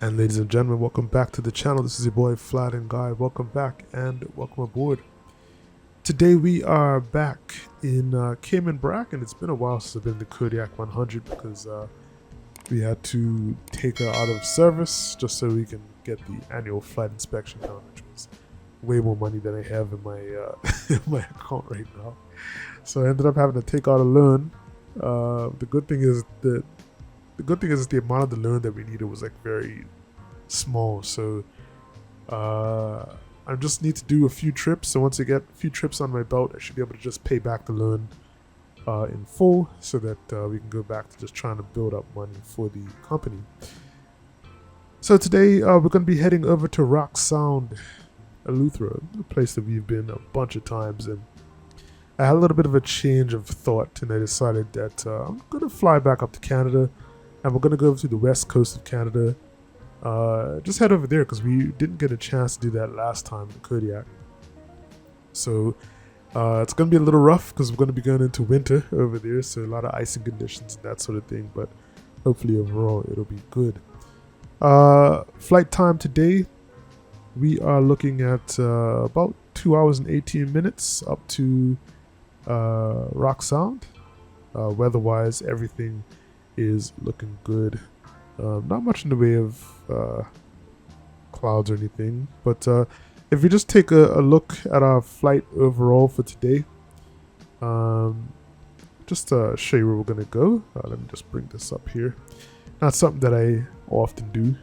And ladies and gentlemen, welcome back to the channel. This is your boy FlyIslandGuy. Welcome back and welcome aboard. Today we are back in Cayman Brac, and it's been a while since I've been in the Kodiak 100 because we had to take her out of service just so we can get the annual flight inspection done, which was way more money than I have in my in my account right now. So I ended up having to take out a loan. The good thing is the amount of the loan that we needed was like very small. So I just need to do a few trips. So once I get a few trips on my belt, I should be able to just pay back the loan in full, so that we can go back to just trying to build up money for the company. So today we're going to be heading over to Rock Sound, Eleuthera, a place that we've been a bunch of times, and I had a little bit of a change of thought, and I decided that I'm going to fly back up to Canada, and we're going to go to the west coast of Canada. Just head over there because we didn't get a chance to do that last time in Kodiak. So it's going to be a little rough because we're going to be going into winter over there, so a lot of icing conditions and that sort of thing, but hopefully overall it'll be good. Flight time today, we are looking at about 2 hours and 18 minutes up to Rock Sound. Weather-wise, everything is looking good. Not much in the way of clouds or anything, but if we just take a look at our flight overall for today, just to show you where we're going to go, let me just bring this up here. Not something that I often do,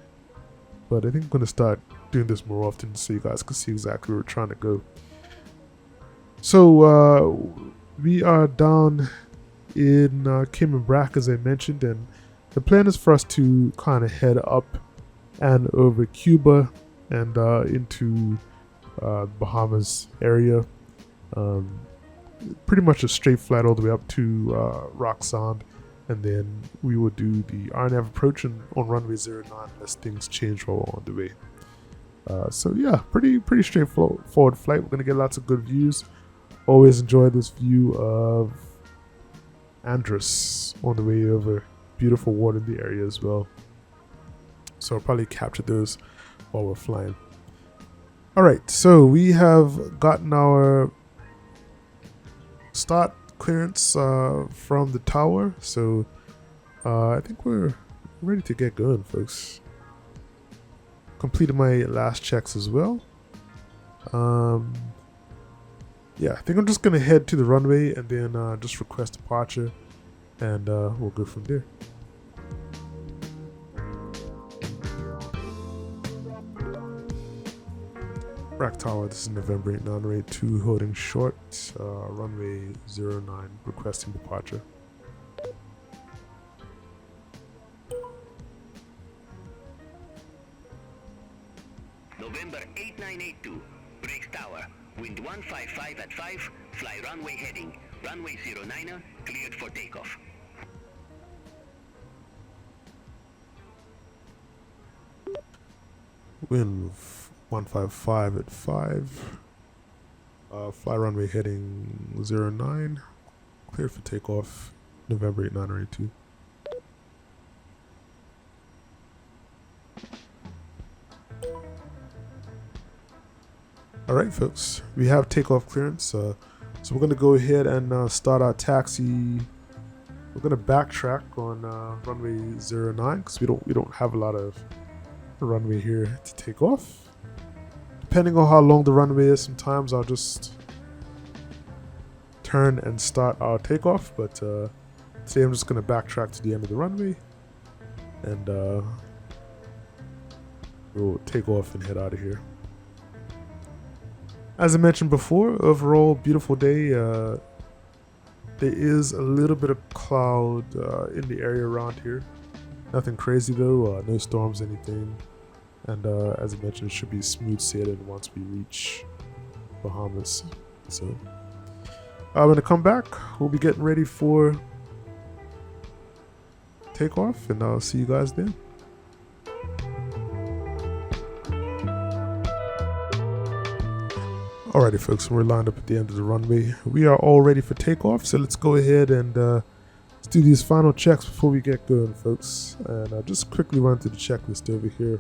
but I think I'm going to start doing this more often so you guys can see exactly where we're trying to go. So we are down in Cayman Brac, as I mentioned, and the plan is for us to kind of head up and over Cuba and into Bahamas area. Pretty much a straight flight all the way up to Rock Sound, and then we will do the RNAV approach on runway 09 unless things change while we're on the way. So yeah, pretty straightforward flight. We're gonna get lots of good views. Always enjoy this view of Andros on the way over. Beautiful water in the area as well, so I'll probably capture those while we're flying. Alright, so we have gotten our start clearance from the tower, so I think we're ready to get going, folks. Completed my last checks as well. Yeah, I think I'm just gonna head to the runway and then just request departure, and we'll go from there. Brac Tower, this is November 8 non-rate 2 holding short, runway 09 requesting departure. November 8982, brakes tower, wind 155 at 5, fly runway heading, runway 09, cleared for takeoff. Wind 155 at 5, fly runway heading 09, cleared for takeoff, November 8 982. Alright folks, we have takeoff clearance, so we're going to go ahead and start our taxi. We're going to backtrack on runway 09 because we don't have a lot of runway here to take off. Depending on how long the runway is, sometimes I'll just turn and start our takeoff, but today I'm just going to backtrack to the end of the runway and we'll take off and head out of here. As I mentioned before, overall beautiful day. There is a little bit of cloud in the area around here. Nothing crazy though, no storms, anything. And as I mentioned, it should be smooth sailing once we reach Bahamas. So I'm going to come back. We'll be getting ready for takeoff, and I'll see you guys then. Alrighty folks, we're lined up at the end of the runway. We are all ready for takeoff, so let's go ahead and let's do these final checks before we get going, folks. And I'll just quickly run through the checklist over here.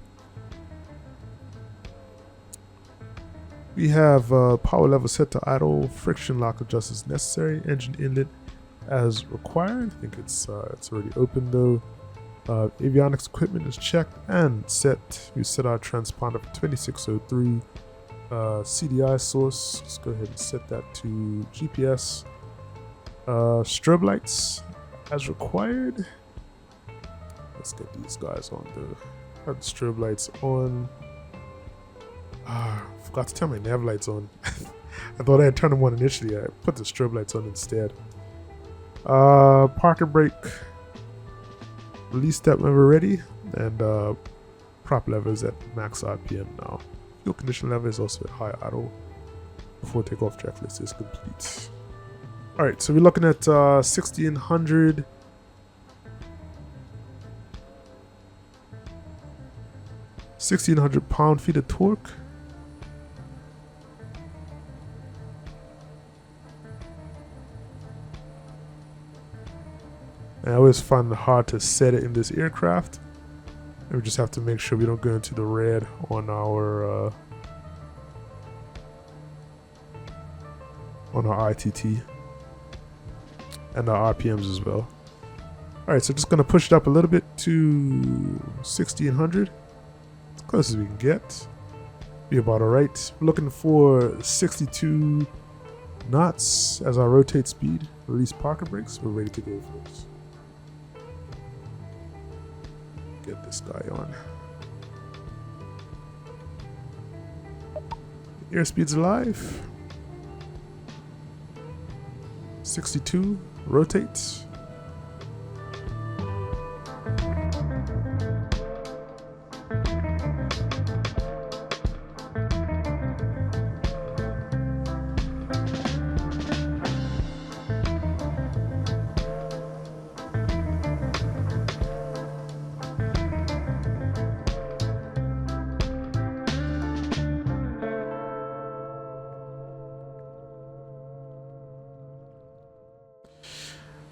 We have power level set to idle, friction lock adjust as necessary, engine inlet as required. I think it's already open though. Avionics equipment is checked and set. We set our transponder for 2603 CDI source. Let's go ahead and set that to GPS. Strobe lights as required. Let's get these guys on though. Have the strobe lights on. Forgot to turn my nav lights on. I thought I had turned them on initially. I put the strobe lights on instead. Parking brake. Release step lever ready. And prop lever is at max RPM now. Fuel condition lever is also at high idle before takeoff checklist is complete. Alright, so we're looking at 1600. 1600 pound-feet of torque. I always find it hard to set it in this aircraft. And we just have to make sure we don't go into the red on our ITT and our RPMs as well. Alright, so just gonna push it up a little bit to 1600. As close as we can get. Be about alright. We're looking for 62 knots as our rotate speed. Release parking brakes. We're ready to go, folks. Get this guy on. Airspeed's alive. 62. Rotates.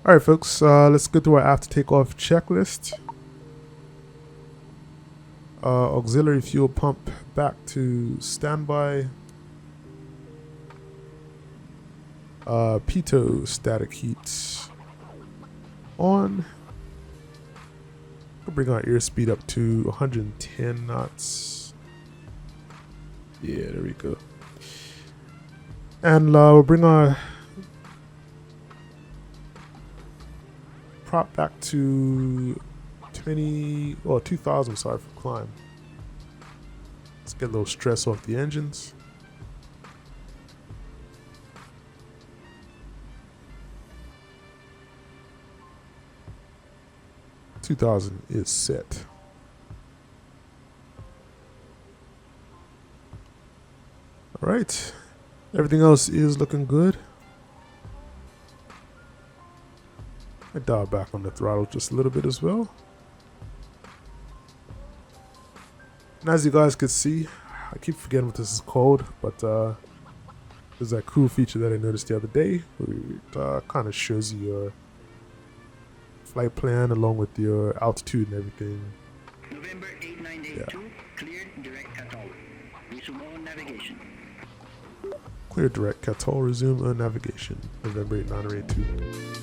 Alright folks, let's go through our after takeoff checklist. Auxiliary fuel pump back to standby. Pitot static heat on. We'll bring our airspeed up to 110 knots. Yeah, there we go. And we'll bring our prop back to 2000, sorry, for climb. Let's get a little stress off the engines. $2,000 is set. All right, everything else is looking good. I dial back on the throttle just a little bit as well. And as you guys can see, I keep forgetting what this is called, but there's that cool feature that I noticed the other day where it kind of shows you your flight plan along with your altitude and everything. November 8982, cleared direct cutoff. Resume on navigation. Clear direct cutoff, resume on navigation. November 8982.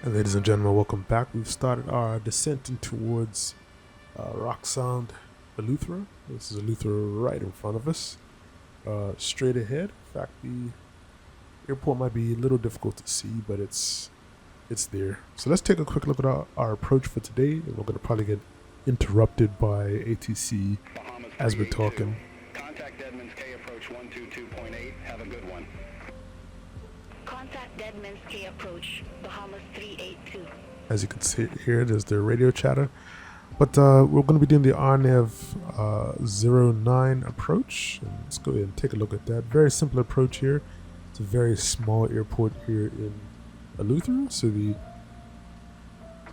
And ladies and gentlemen, welcome back. We've started our descent in towards Rock Sound, Eleuthera. This is Eleuthera right in front of us. Straight ahead. In fact, the airport might be a little difficult to see, but it's there. So let's take a quick look at our approach for today. And we're going to probably get interrupted by ATC Bahamas as we're talking. Contact Deadman's K approach 122.8. Have a good one. Contact Deadman's K approach, Bahamas 382. As you can see here, there's the radio chatter. But we're going to be doing the RNAV 09 approach. And let's go ahead and take a look at that. Very simple approach here. It's a very small airport here in Eleuthera. So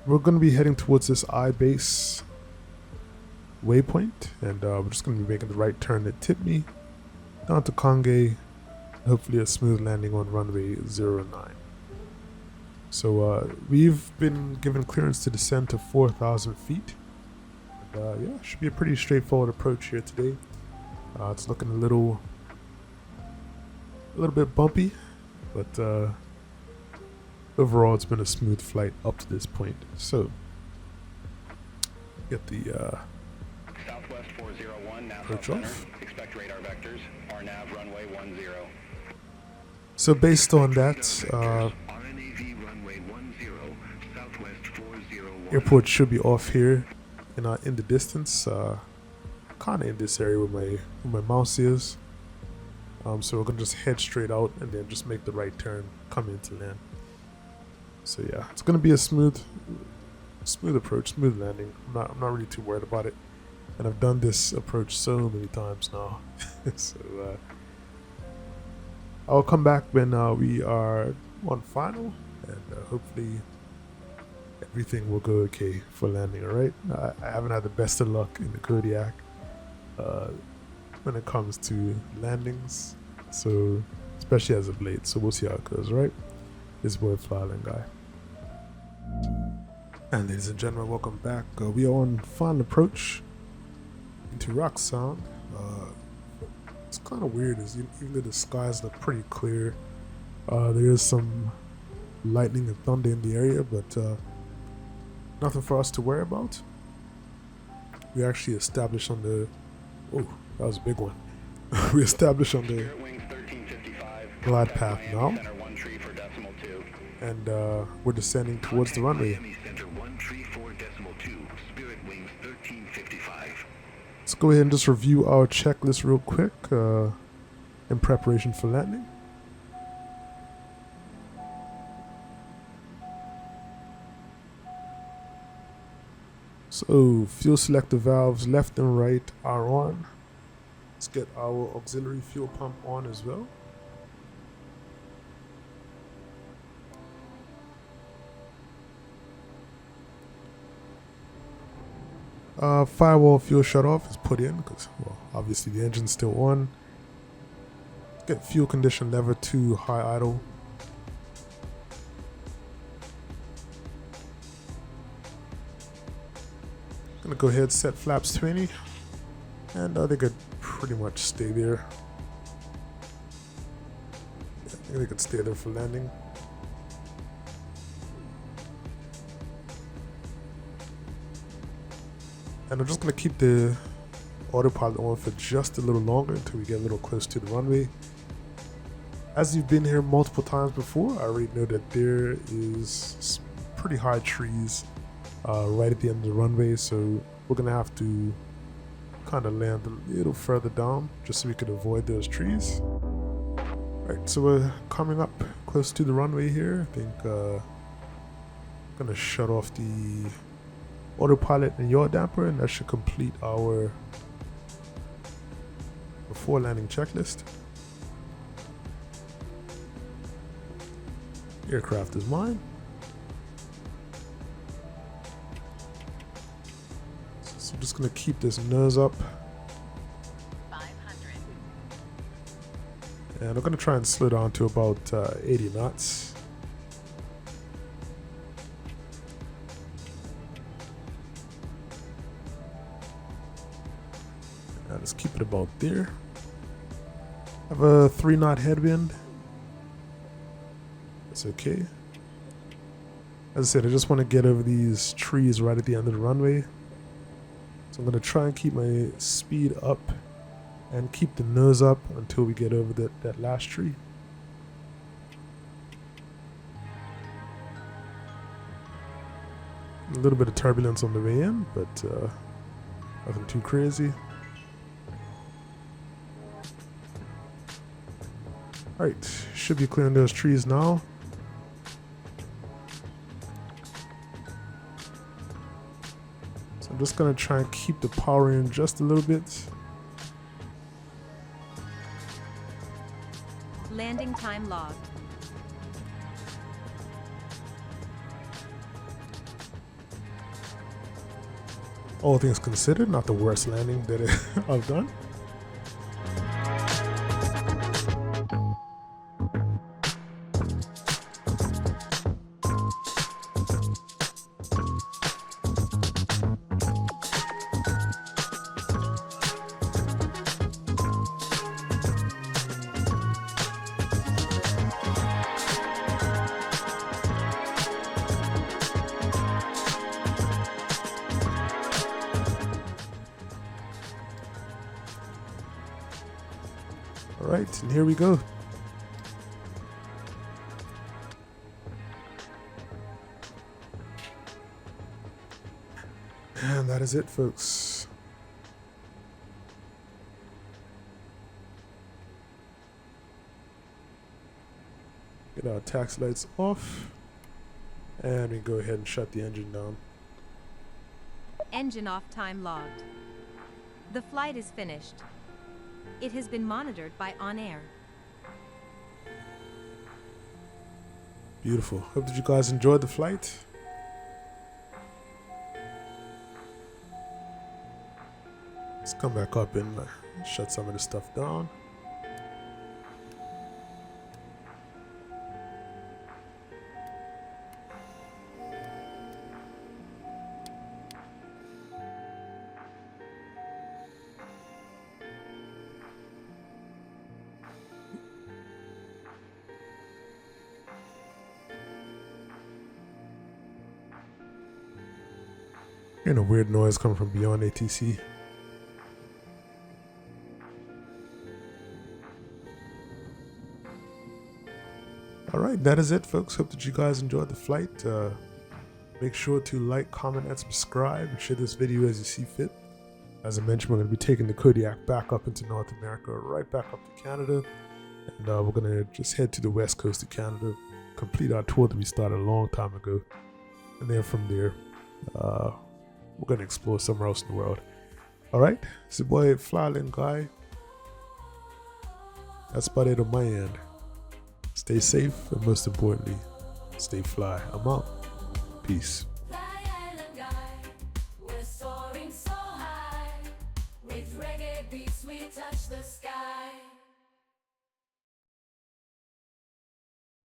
we're going to be heading towards this I-base waypoint. And we're just going to be making the right turn at Tipney, down to Konge, hopefully a smooth landing on runway 09. So we've been given clearance to descend to 4,000 feet. And, yeah, should be a pretty straightforward approach here today. It's looking a little bit bumpy, but overall it's been a smooth flight up to this point. So get the Southwest 401, now approach center. off. Expect radar vectors. RNAV runway 10. So based on that, RNAV runway 10, Southwest 401. airport should be off here in the distance, kind of in this area where my mouse is. So we're gonna just head straight out and then just make the right turn, come into land. So yeah, it's gonna be a smooth approach, smooth landing. I'm not really too worried about it, and I've done this approach so many times now. So I'll come back when we are on final, and hopefully everything will go okay for landing. All right, I haven't had the best of luck in the Kodiak when it comes to landings, so especially as of late. So we'll see how it goes. Right, this boy FlyIslandGuy. And ladies and gentlemen, welcome back. We are on final approach into Rock Sound. It's kind of weird, is even though the skies look pretty clear, there is some lightning and thunder in the area, but nothing for us to worry about. We actually established on the, oh, that was a big one. We established on the glide path now, and we're descending towards the runway. Let's go ahead and just review our checklist real quick in preparation for landing. So fuel selector valves left and right are on. Let's get our auxiliary fuel pump on as well. Firewall fuel shutoff is put in because, well, obviously the engine's still on. Get fuel condition lever to high idle. Gonna go ahead, set flaps 20, and they could pretty much stay there. Yeah, I think they could stay there for landing. And I'm just going to keep the autopilot on for just a little longer until we get a little close to the runway. As you've been here multiple times before, I already know that there is some pretty high trees right at the end of the runway, so we're going to have to kind of land a little further down just so we could avoid those trees. Alright, so we're coming up close to the runway here. I think I'm going to shut off the autopilot and yaw damper, and that should complete our before landing checklist. Aircraft is mine. So I'm just gonna keep this nose up, 500. and I'm gonna try and slow down to about 80 knots. Let's keep it about there. I have a 3-knot headwind. That's okay. As I said, I just want to get over these trees right at the end of the runway. So I'm going to try and keep my speed up and keep the nose up until we get over that last tree. A little bit of turbulence on the way in, but nothing too crazy. Alright, should be clearing those trees now. So I'm just gonna try and keep the power in just a little bit. Landing time logged. All things considered, not the worst landing that I've done. Alright, and here we go. And that is it, folks. Get our taxi lights off. And we go ahead and shut the engine down. Engine off time logged. The flight is finished. It has been monitored by On Air. Beautiful. Hope that you guys enjoyed the flight. Let's come back up and shut some of this stuff down. Hearing a weird noise coming from BeyondATC. Alright, that is it, folks. Hope that you guys enjoyed the flight. Make sure to like, comment, and subscribe, and share this video as you see fit. As I mentioned, we're going to be taking the Kodiak back up into North America, right back up to Canada. And we're going to just head to the west coast of Canada, complete our tour that we started a long time ago. And then from there, we're going to explore somewhere else in the world. Alright, it's your boy FlyIslandGuy. That's about it on my end. Stay safe, and most importantly, stay fly. I'm out. Peace.